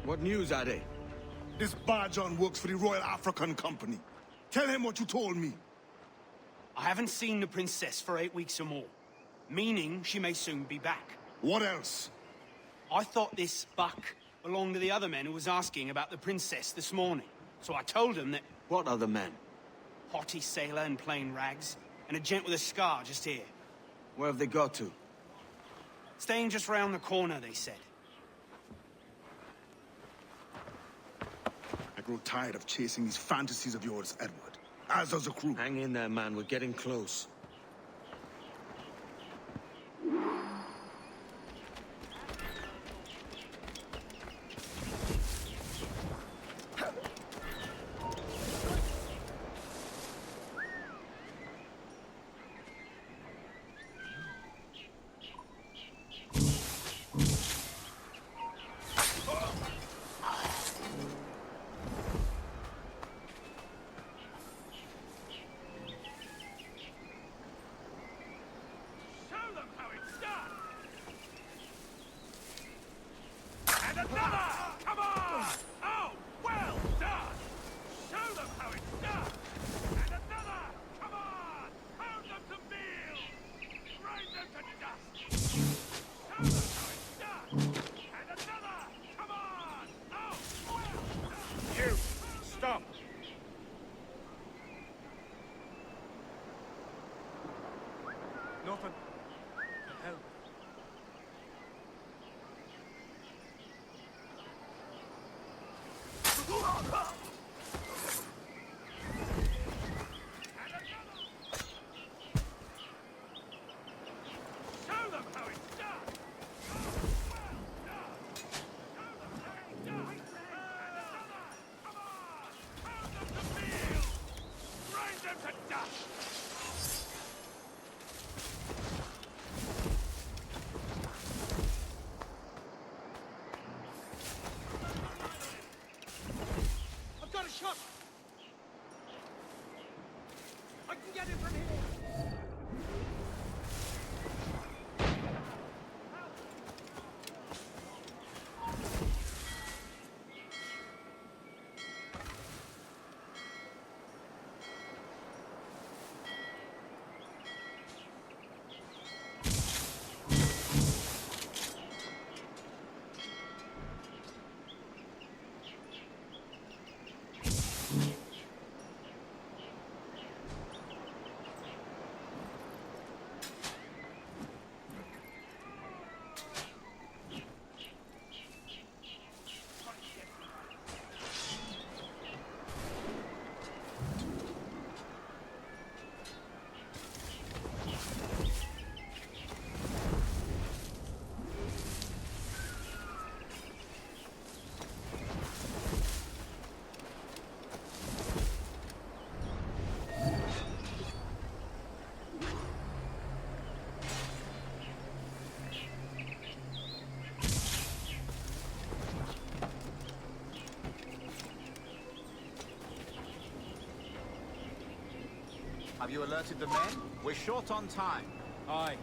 What news are they? This Barjon works for the Royal African Company. Tell him what you told me. I haven't seen the princess for 8 weeks or more, meaning she may soon be back. What else? I thought this buck belonged to the other men who was asking about the princess this morning. So I told him that... What other men? Haughty sailor in plain rags, and a gent with a scar just here. Where have they got to? Staying just round the corner, they said. I grow tired of chasing these fantasies of yours, Edward. As does the crew. Hang in there, man. We're getting close. Stop! Nothing. Help. Show them how it's done! I've got a shot! I can get it from here! Have you alerted the men? We're short on time. Aye.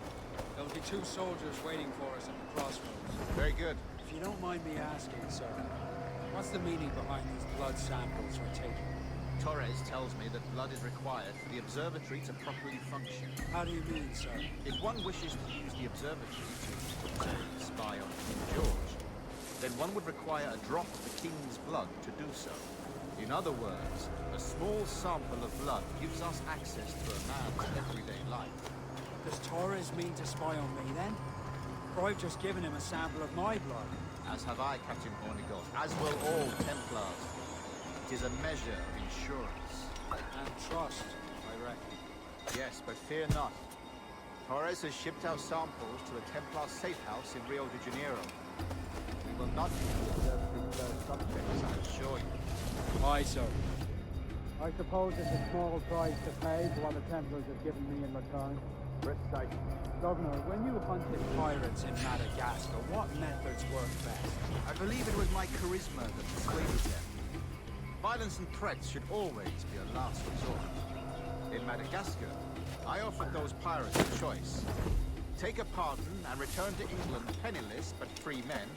There'll be 2 soldiers waiting for us at the crossroads. Very good. If you don't mind me asking, sir, what's the meaning behind these blood samples we're taking? Torres tells me that blood is required for the observatory to properly function. How do you mean, sir? If one wishes to use the observatory to, say, spy on King George, then one would require a drop of the King's blood to do so. In other words, a small sample of blood gives us access to a man's everyday life. Does Torres mean to spy on me, then? For I've just given him a sample of my blood. As have I, Captain Hornigold, as will all Templars. It is a measure of insurance. And trust, I reckon. Yes, but fear not. Torres has shipped our samples to a Templar safe house in Rio de Janeiro. We will not be observatory subjects, I assure you. Aye, sir. I suppose it's a small price to pay for what the Templars have given me in return. Precisely. Governor, when you hunted pirates in Madagascar, what methods worked best? I believe it was my charisma that persuaded them. Violence and threats should always be a last resort. In Madagascar, I offered those pirates a choice. Take a pardon and return to England penniless but free men,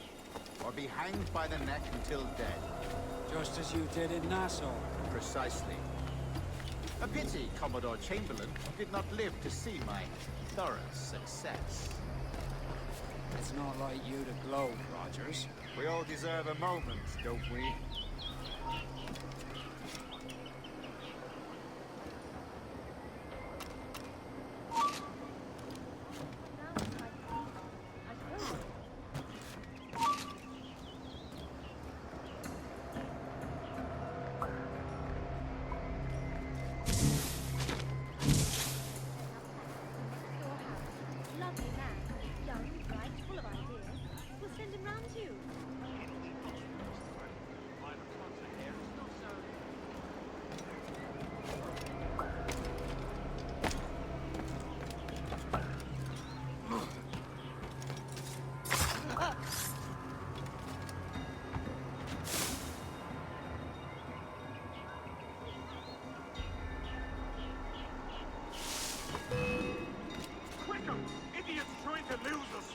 or be hanged by the neck until dead. Just as you did in Nassau. Precisely. A pity Commodore Chamberlain did not live to see my thorough success. It's not like you to gloat, Rogers. We all deserve a moment, don't we? Lovely man, young, bright, full of ideas. We'll send him round too. Quicker! Idiots trying to lose us!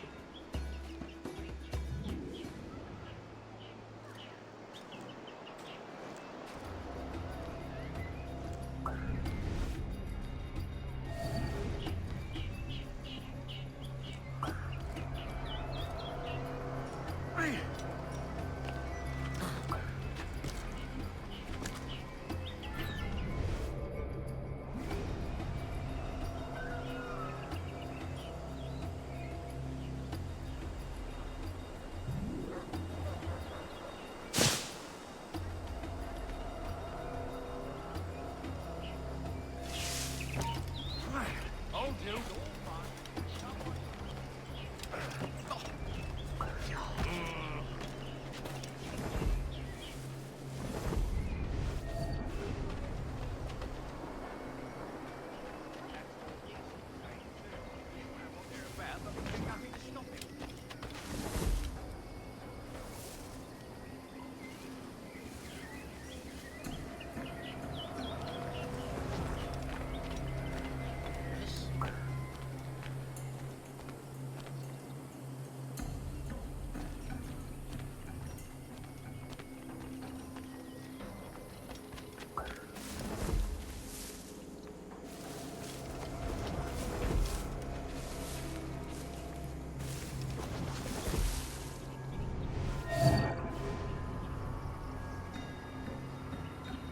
Oh, dude.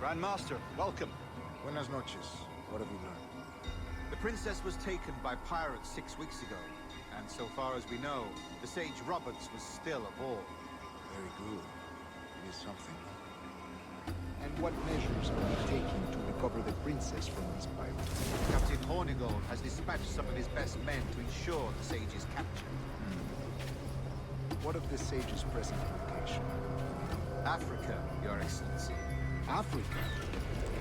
Grandmaster, welcome. Buenas noches. What have you learned? The princess was taken by pirates 6 weeks ago, and so far as we know, the sage Roberts was still aboard. Very good. It is something. And what measures are you taking to recover the princess from these pirates? Captain Hornigold has dispatched some of his best men to ensure the sage's capture. What of the sage's present location? Africa, Your Excellency. Africa?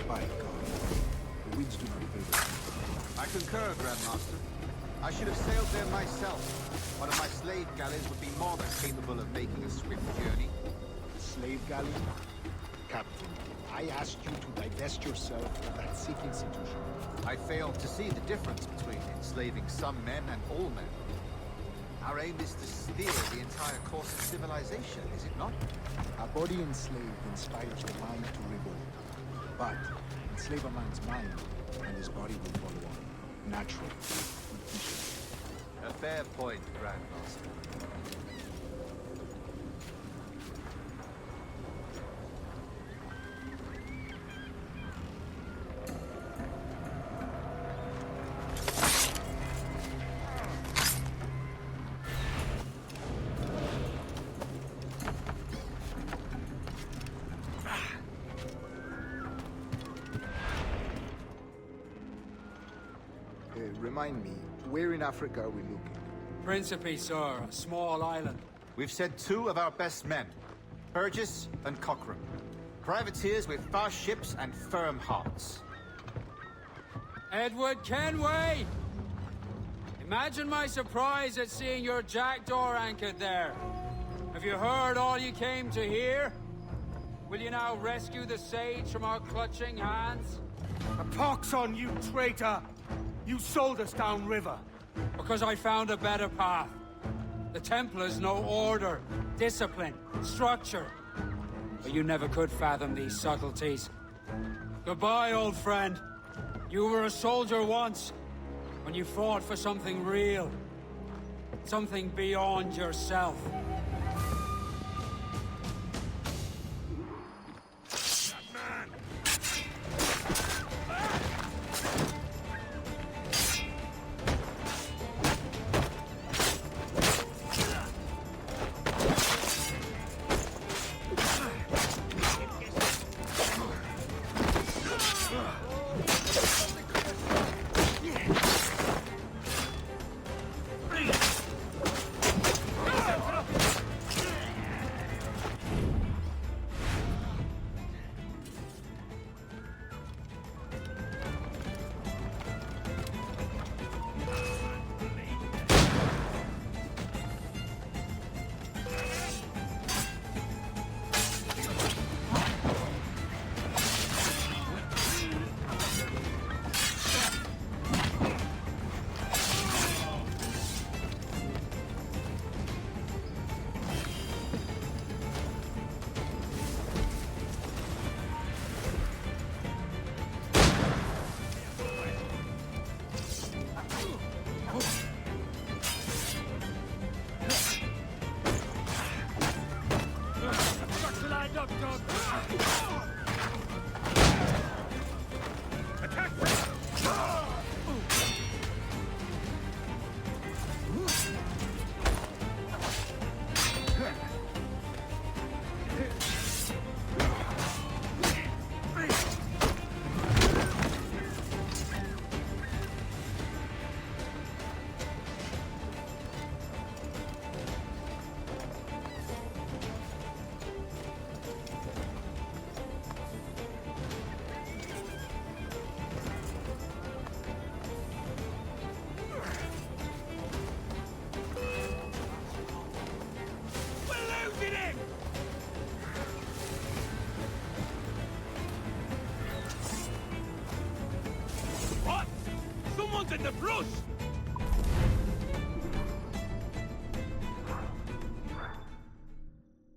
By God. The winds do not favor me. I concur, Grandmaster. I should have sailed there myself. One of my slave galleys would be more than capable of making a swift journey. Slave galley? Captain, I asked you to divest yourself of that sick institution. I failed to see the difference between enslaving some men and all men. Our aim is to steer the entire course of civilization, is it not? A body enslaved inspires the mind to revolt. But enslave a man's mind, and his body will follow on. Naturally. A fair point, Grandmaster. Remind me, where in Africa are we looking? Principe, sir, a small island. We've sent 2 of our best men, Burgess and Cochrane. Privateers with fast ships and firm hearts. Edward Kenway! Imagine my surprise at seeing your jackdaw anchored there. Have you heard all you came to hear? Will you now rescue the sage from our clutching hands? A pox on you, traitor! You sold us downriver. Because I found a better path. The The Templars know order, discipline, structure. But you never could fathom these subtleties. Goodbye, old friend. You were a soldier once, when you fought for something real. Something beyond yourself. In the brush!